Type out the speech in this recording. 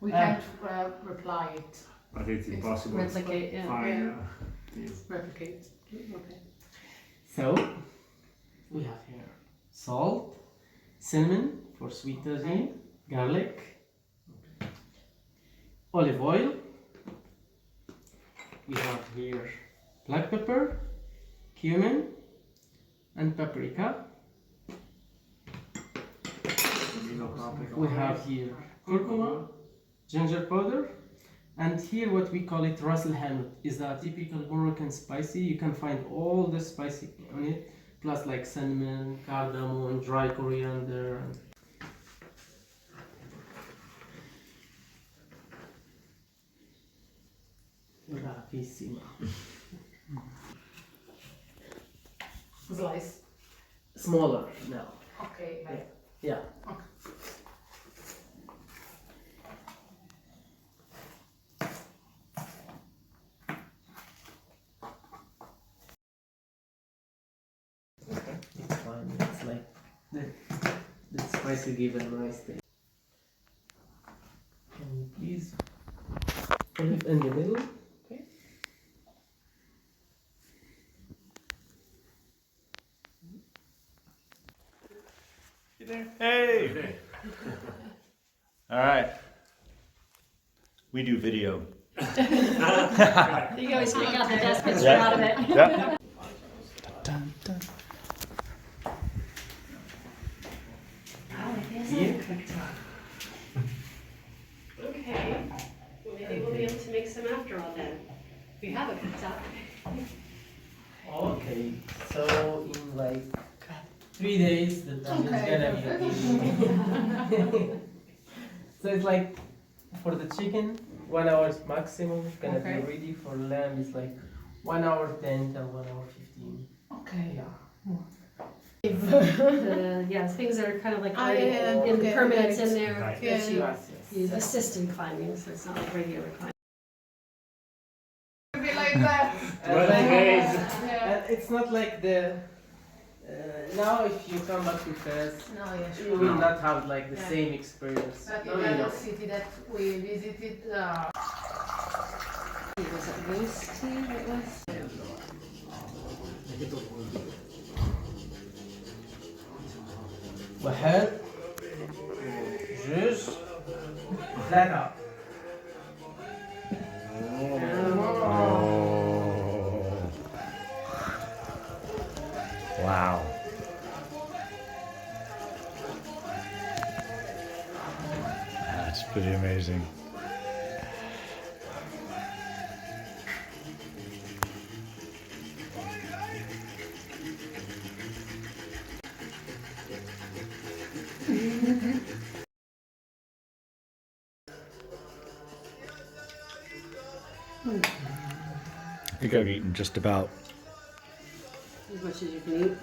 We can't reply it. But it's impossible. Replicate, yeah. Fine. Replicate. Okay. So we have here salt, cinnamon for sweet tajine, garlic, olive oil. We have here black pepper, cumin, and paprika. We have here curcuma, ginger powder, and here what we call it ras el hanout is a typical Moroccan spicy. You can find all the spicy on it, plus like cinnamon, cardamom, dry coriander. Bravissima. Slice. Smaller now. Okay. Like, Yeah. okay. It's fine. It's like the spicy give a nice taste. Can you please olive in the middle? Okay. You there? Hey! All right. We do video. You always pick out the best picture out of it. Yeah. Here. Okay. Well, maybe we'll be able to make some after all then. We have a cooktop. Okay. So in like 3 days the time is gonna be ready. So it's like for the chicken 1 hour maximum gonna Okay. be ready. For lamb it's like 1 hour 10 till 1 hour 15. Okay. Yeah, things are kind of like Ah, already yeah, in okay, permanents okay. in there. Right. That you Yes, yes. use assistant climbing, so it's not like regular climbing. Be like that. And it's not like the now if you come back to Fez, No, yeah, you sure. will not have like the Yeah. same experience. But No, in you the know. city that we visited, Was it loose tea? What was? واحد جوج ثلاثة. Wow. That's pretty amazing. I think I've eaten just about As much as you can eat.